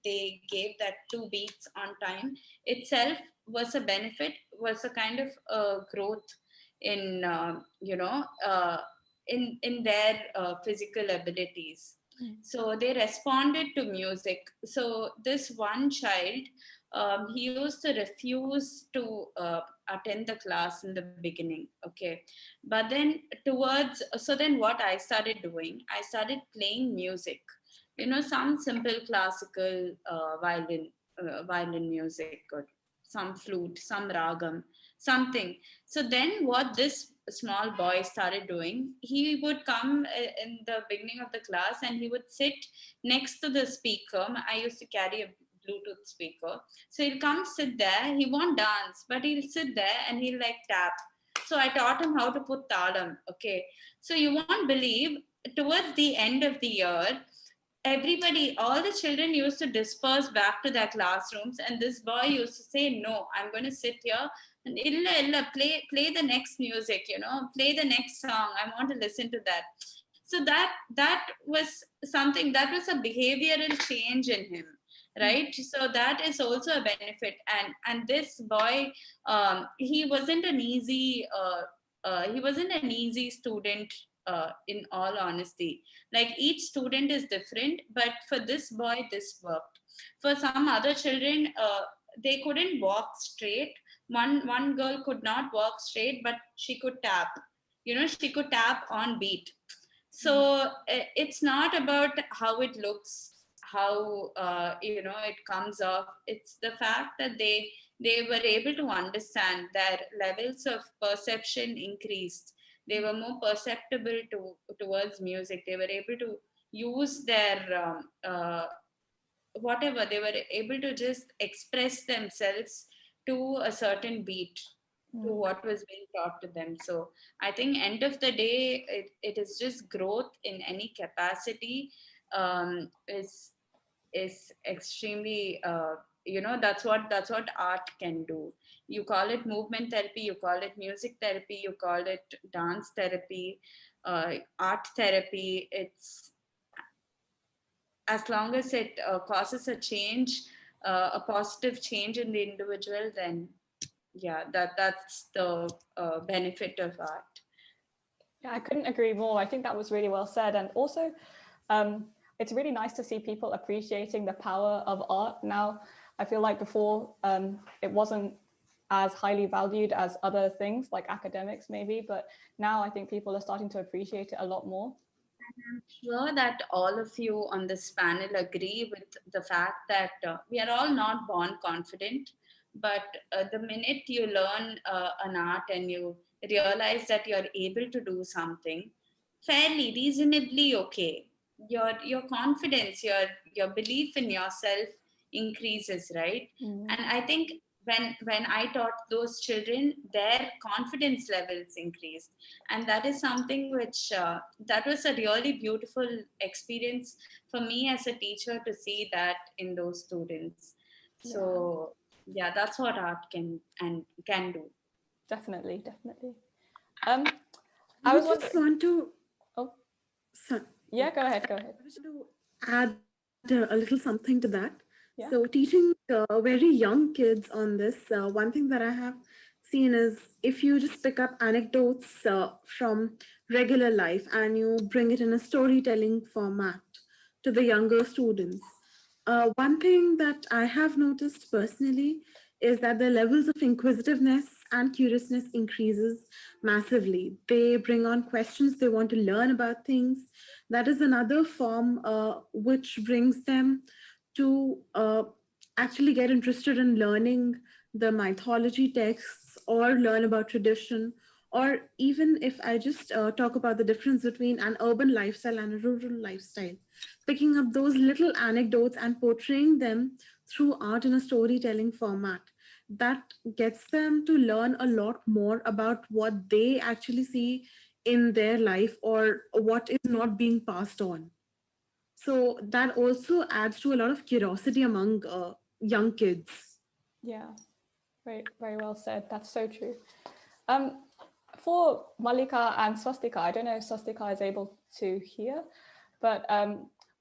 gave that 2 beats on time itself was a benefit, was a kind of growth in in their physical abilities. So they responded to music. So this one child, he used to refuse to attend the class in the beginning, okay, but then then what I started doing, I started playing music, some simple classical violin, violin music or some flute, some ragam, something. So then what this small boy started doing, he would come in the beginning of the class and he would sit next to the speaker. I used to carry a Bluetooth speaker. So he'll come sit there. He won't dance, but he'll sit there and he'll like tap. So I taught him how to put talam. Okay. So you won't believe, towards the end of the year, everybody, all the children used to disperse back to their classrooms, and this boy used to say, "No, I'm going to sit here and illa, play the next music, play the next song. I want to listen to that." So that was something, that was a behavioral change in him, right? So that is also a benefit. And this boy, he wasn't an easy student, in all honesty. Like, each student is different, but for this boy this worked. For some other children, they couldn't walk straight. One girl could not walk straight, but she could tap, she could tap on beat. So it's not about how it looks, how it comes off. It's the fact that they were able to understand, their levels of perception increased. They were more perceptible towards music. They were able to use their whatever. They were able to just express themselves to a certain beat, to what was being taught to them. So I think end of the day, it is just growth in any capacity, is extremely, that's what art can do. You call it movement therapy, you call it music therapy, you call it dance therapy, art therapy. It's, as long as it causes a change, a positive change in the individual, then yeah, that's the benefit of art. Yeah, I couldn't agree more. I think that was really well said. And also, it's really nice to see people appreciating the power of art now. I feel like before, it wasn't as highly valued as other things like academics maybe, but now I think people are starting to appreciate it a lot more. I'm sure that all of you on this panel agree with the fact that we are all not born confident, but the minute you learn an art and you realize that you're able to do something fairly, reasonably okay, your confidence, your belief in yourself increases, right? And I think when I taught those children, their confidence levels increased, and that is something which that was a really beautiful experience for me as a teacher, to see that in those students. So yeah, that's what art can do. Definitely. I was just want to. Oh, sorry. Yeah, go ahead. I was to add a little something to that. Yeah. So teaching very young kids on this, one thing that I have seen is, if you just pick up anecdotes from regular life and you bring it in a storytelling format to the younger students, one thing that I have noticed personally is that the levels of inquisitiveness and curiousness increases massively. They bring on questions, they want to learn about things. That is another form which brings them to actually get interested in learning the mythology texts or learn about tradition. Or even if I just talk about the difference between an urban lifestyle and a rural lifestyle, picking up those little anecdotes and portraying them through art in a storytelling format, that gets them to learn a lot more about what they actually see in their life or what is not being passed on. So that also adds to a lot of curiosity among young kids. Yeah, very, very well said. That's so true. For Malika and Swastika, I don't know if Swastika is able to hear, but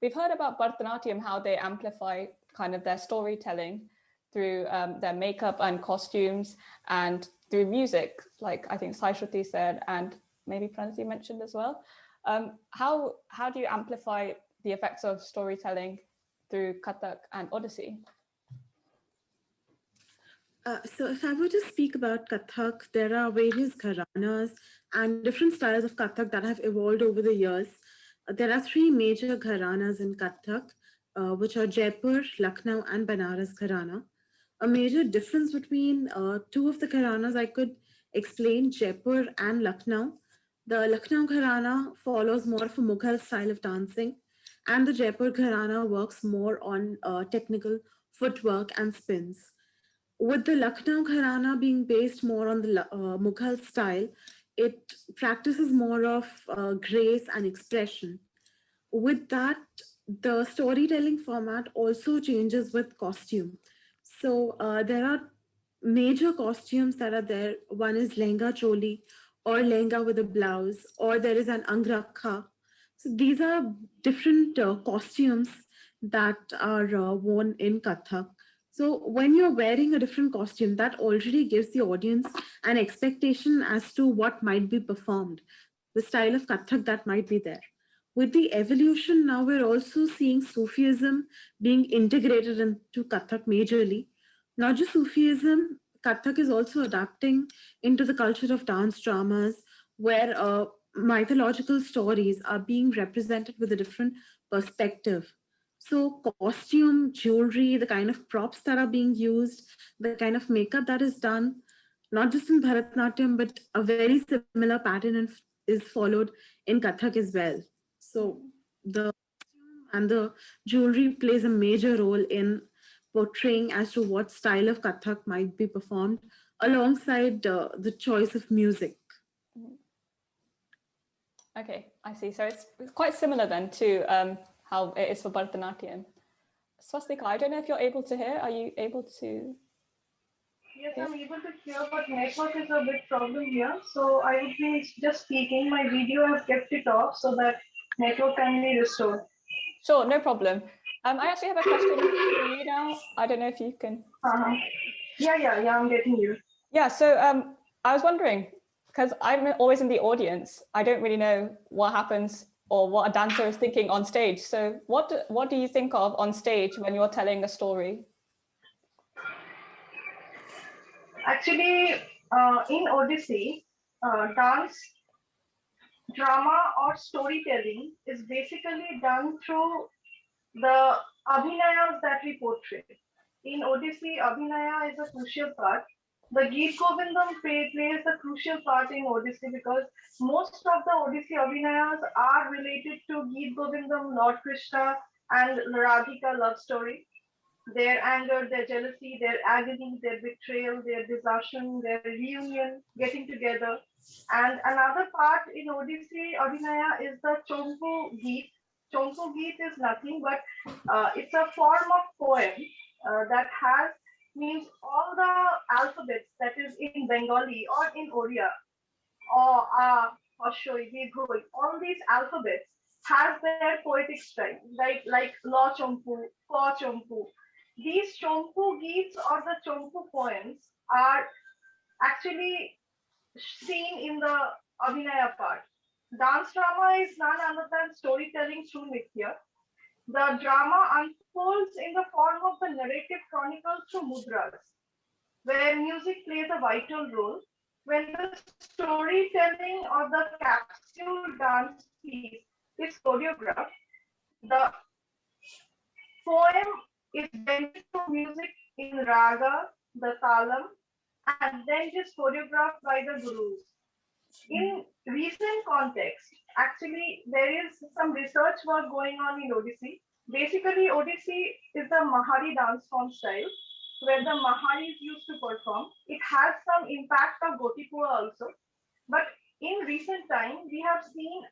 we've heard about Bharatanatyam, how they amplify kind of their storytelling through their makeup and costumes and through music, like I think Sai Shruti said, and maybe Pranati mentioned as well. How do you amplify the effects of storytelling through Kathak and Odissi? So if I were to speak about Kathak, there are various gharanas and different styles of Kathak that have evolved over the years. There are three major gharanas in Kathak. which are Jaipur, Lucknow, and Banaras Gharana. A major difference between two of the Gharanas I could explain, Jaipur and Lucknow. The Lucknow Gharana follows more of a Mughal style of dancing, and the Jaipur Gharana works more on technical footwork and spins. With the Lucknow Gharana being based more on the Mughal style, it practices more of grace and expression. With that, the storytelling format also changes with costume. So there are major costumes that are there. One is lehenga choli or lehenga with a blouse, or there is an angrakha. So these are different costumes that are worn in Kathak. So when you're wearing a different costume, that already gives the audience an expectation as to what might be performed, the style of Kathak that might be there. With the evolution, now we're also seeing Sufism being integrated into Kathak majorly. Not just Sufism, Kathak is also adapting into the culture of dance dramas where mythological stories are being represented with a different perspective. So, costume, jewelry, the kind of props that are being used, the kind of makeup that is done, not just in Bharatanatyam, but a very similar pattern is followed in Kathak as well. So, the costume and the jewelry plays a major role in portraying as to what style of Kathak might be performed alongside the choice of music. Okay, I see. So it's quite similar then to how it is for Bharatanatyam. Swastika, I don't know if you're able to hear. Are you able to? Yes, I'm able to hear, but network is a big problem here. So I would be just speaking. My video has kept it off so that network can be restored. Sure, no problem. I actually have a question for you now. I don't know if you can. Yeah, I'm getting you. Yeah, so I was wondering, because I'm always in the audience, I don't really know what happens or what a dancer is thinking on stage. So what do you think of on stage when you're telling a story? Actually, in Odyssey, dance, drama, or storytelling is basically done through the abhinayas that we portray. In Odyssey, abhinaya is a crucial part. The Geet Govindam plays a crucial part in Odyssey because most of the Odyssey abhinayas are related to Geet Govindam, Lord Krishna, and Radhika love story. Their anger, their jealousy, their agony, their betrayal, their desertion, their reunion, getting together. And another part in Odyssey Abhinaya is the Chompu Geet. Chompu Geet is nothing but it's a form of poem that has means all the alphabets that is in Bengali or in Oriya or Hoshoi, Dirghoi, all these alphabets has their poetic style, like Lo Chompu, Po Chompu. These Chompu Geets or the Chompu poems are actually seen in the Abhinaya part. Dance drama is none other than storytelling through Nitya. The drama unfolds in the form of the narrative chronicle through mudras, where music plays a vital role. When the storytelling or the capsule dance piece is choreographed, the poem is blended to music in raga, the talam, and then just choreographed by the gurus. In recent context, actually, there is some research work going on in Odissi. Basically, Odissi is the Mahari dance form style, where the Maharis used to perform. It has some impact of Gotipura also. But in recent time, we have seen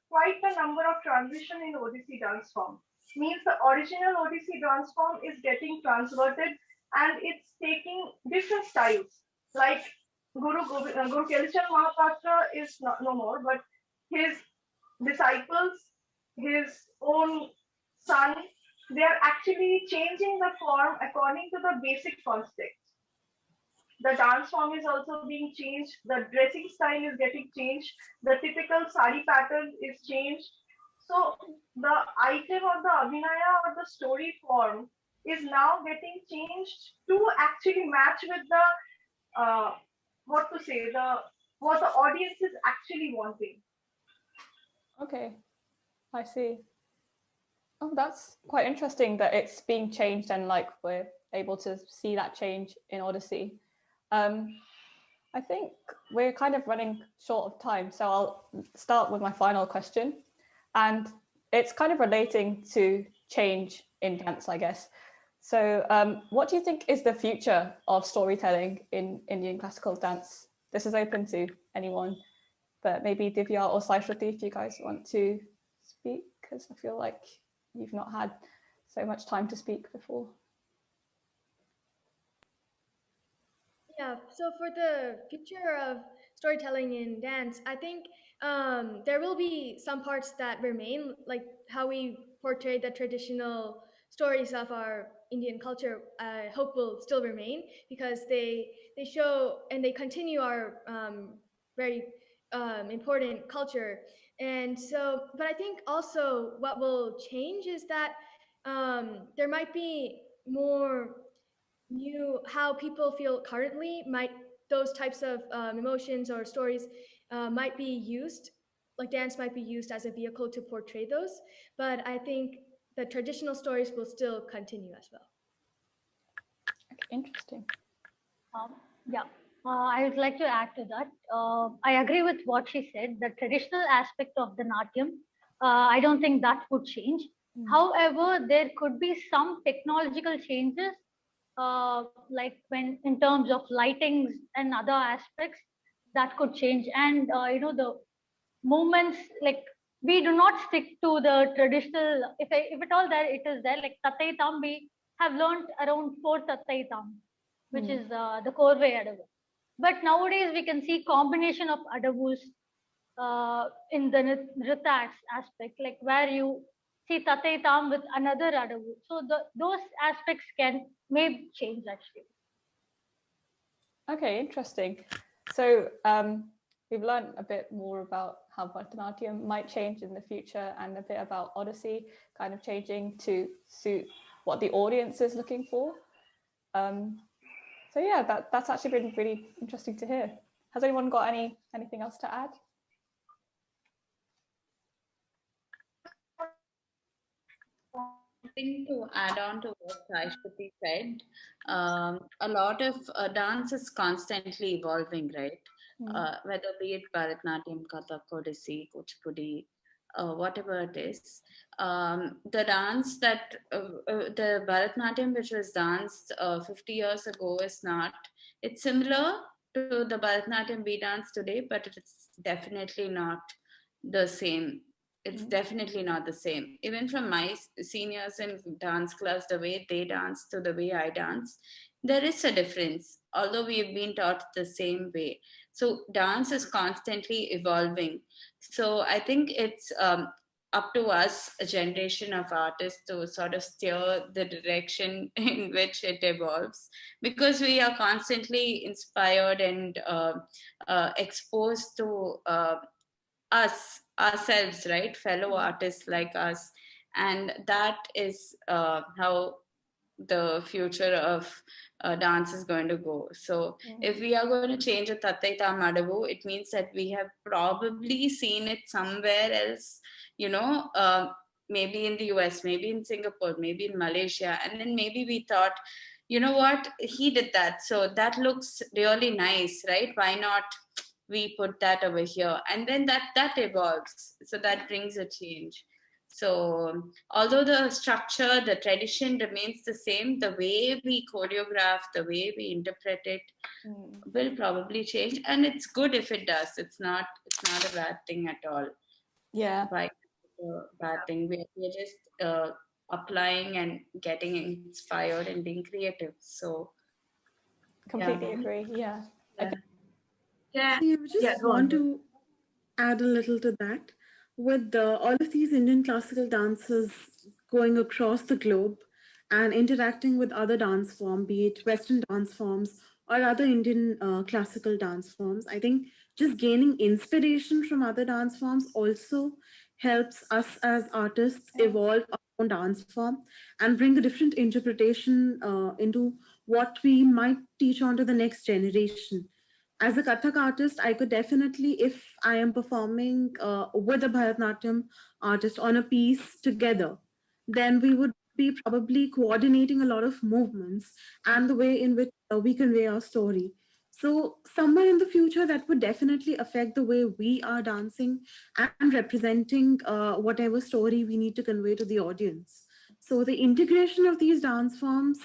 quite a number of transition in Odissi dance form. Means the original Odissi dance form is getting transverted and it's taking different styles. Like Guru Kelichan Mahapatra is no more, but his disciples, his own son, they are actually changing the form according to the basic context. The dance form is also being changed. The dressing style is getting changed. The typical sari pattern is changed. So the item of the abhinaya or the story form is now getting changed to actually match with the what the audience is actually wanting. Okay, I see. Oh, that's quite interesting that it's being changed and like we're able to see that change in Odyssey. I think we're kind of running short of time, so I'll start with my final question. And it's kind of relating to change in dance, I guess. So what do you think is the future of storytelling in Indian classical dance? This is open to anyone, but maybe Divya or Sai Shruti, if you guys want to speak, because I feel like you've not had so much time to speak before. Yeah, so for the future of storytelling in dance, I think there will be some parts that remain, like how we portray the traditional stories of our Indian culture. I hope will still remain because they show and they continue our very important culture. And so, but I think also what will change is that there might be more new how people feel currently might those types of emotions or stories might be used, like dance might be used as a vehicle to portray those, but I think the traditional stories will still continue as well. Okay, interesting. Yeah, I would like to add to that. I agree with what she said. The traditional aspect of the Natyam, I don't think that would change. However, there could be some technological changes, like when in terms of lightings and other aspects that could change. And the movements, like we do not stick to the traditional. If at all there it is there, like Tatai Tam, we have learned around 4 Tatai Tam, which is the Korve Adavu. But nowadays we can see combination of Adavus in the Nrita aspect, like where you see Tatai Tam with another Adavu. So those aspects may change actually. Okay, interesting. So we've learned a bit more about how Bharatanatyam might change in the future and a bit about Odyssey kind of changing to suit what the audience is looking for. So yeah, that's actually been really interesting to hear. Has anyone got anything else to add? I think to add on to what Sai Shruti said, a lot of dance is constantly evolving, right? Whether be it Bharatanatyam, Kathak, Odissi, Kuchipudi, whatever it is. The dance that, the Bharatanatyam which was danced 50 years ago it's similar to the Bharatanatyam we dance today, but it's definitely not the same. It's definitely not the same. Even from my seniors in dance class, the way they dance to the way I dance, there is a difference, although we've been taught the same way. So dance is constantly evolving. So I think it's up to us, a generation of artists, to sort of steer the direction in which it evolves, because we are constantly inspired and exposed to ourselves, right? Fellow artists like us. And that is how the future of dance is going to go. So if we are going to change a Tatai Tam Adavu, it means that we have probably seen it somewhere else, maybe in the US, maybe in Singapore, maybe in Malaysia. And then maybe we thought, you know what, he did that, so that looks really nice, right? Why not we put that over here? And then that evolves, so that brings a change. So although the structure, the tradition remains the same, the way we choreograph, the way we interpret it will probably change. And it's good if it does. It's not a bad thing at all. Yeah. Why a bad thing? We're just applying and getting inspired and being creative. So completely agree. Yeah. Yeah, I just want to add a little to that. With all of these Indian classical dances going across the globe and interacting with other dance forms, be it Western dance forms or other Indian classical dance forms, I think just gaining inspiration from other dance forms also helps us as artists evolve our own dance form and bring a different interpretation into what we might teach on to the next generation. As a Kathak artist, I could definitely, if I am performing with a Bharatanatyam artist on a piece together, then we would be probably coordinating a lot of movements and the way in which we convey our story. So somewhere in the future, that would definitely affect the way we are dancing and representing whatever story we need to convey to the audience. So the integration of these dance forms,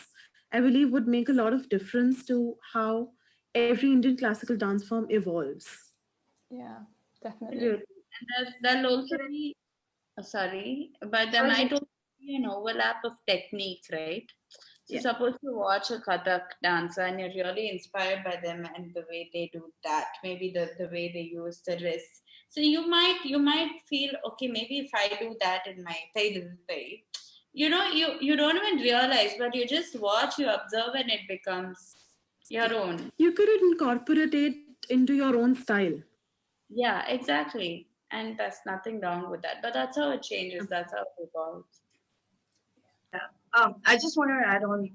I believe, would make a lot of difference to how every Indian classical dance form evolves. Yeah, definitely. Absolutely. And there'll also be, sorry, but there might also be an overlap of techniques, right? So Yeah. suppose you watch a Kathak dancer and you're really inspired by them and the way they do that, maybe the way they use the wrists. So you might feel, okay, maybe if I do that in my Thai, you don't even realize, but you just watch, you observe, and it becomes your own. You could incorporate it into your own style. Yeah, exactly. And there's nothing wrong with that. But that's how it changes. That's how it evolves. I just want to add on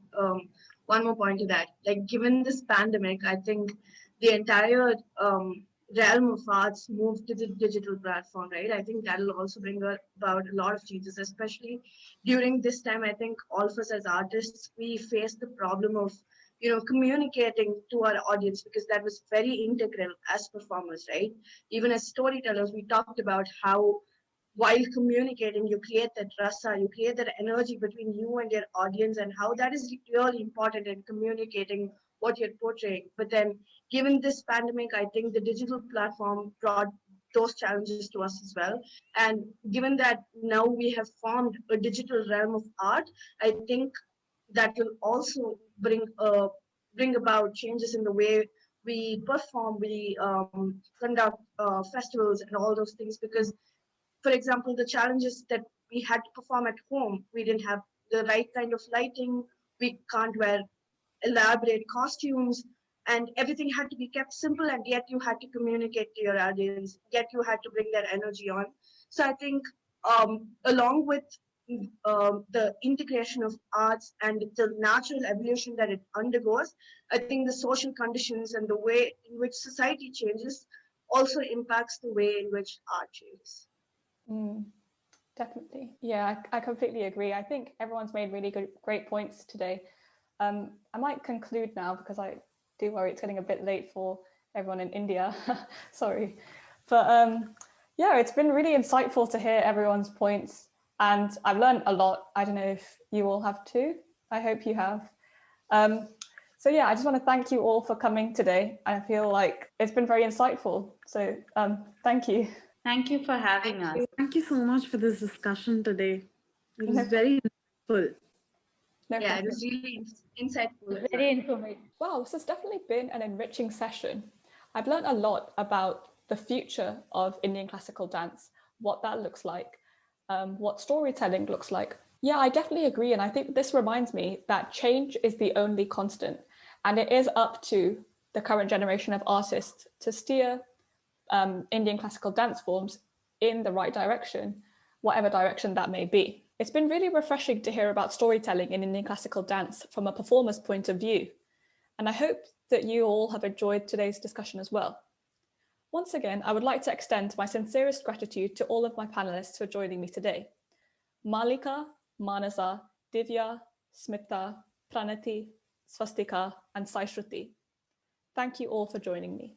one more point to that. Like, given this pandemic, I think the entire realm of arts moved to the digital platform, right? I think that'll also bring about a lot of changes, especially during this time. I think all of us as artists, we face the problem of, communicating to our audience, because that was very integral as performers, right? Even as storytellers, we talked about how while communicating, you create that rasa, you create that energy between you and your audience, and how that is really important in communicating what you're portraying. But then, given this pandemic, I think the digital platform brought those challenges to us as well. And given that now we have formed a digital realm of art, I think that will also bring about changes in the way we perform, we conduct festivals and all those things, because for example, the challenges that we had to perform at home, we didn't have the right kind of lighting, we can't wear elaborate costumes, and everything had to be kept simple, and yet you had to communicate to your audience, yet you had to bring that energy on. So I think along with the integration of arts and the natural evolution that it undergoes, I think the social conditions and the way in which society changes also impacts the way in which art changes. Definitely. Yeah, I completely agree. I think everyone's made really great points today. I might conclude now because I do worry it's getting a bit late for everyone in India. Sorry. But yeah, it's been really insightful to hear everyone's points. And I've learned a lot. I don't know if you all have too. I hope you have. So yeah, I just want to thank you all for coming today. I feel like it's been very insightful. So thank you. Thank you for having us. Thank you so much for this discussion today. It was very insightful. Yeah, it was really insightful. Very informative. Wow, this has definitely been an enriching session. I've learned a lot about the future of Indian classical dance, what that looks like, what storytelling looks like. Yeah, I definitely agree. And I think this reminds me that change is the only constant. And it is up to the current generation of artists to steer Indian classical dance forms in the right direction, whatever direction that may be. It's been really refreshing to hear about storytelling in Indian classical dance from a performer's point of view. And I hope that you all have enjoyed today's discussion as well. Once again, I would like to extend my sincerest gratitude to all of my panelists for joining me today. Malika, Manasa, Divya, Smita, Pranati, Swastika, and Sai Shruti. Thank you all for joining me.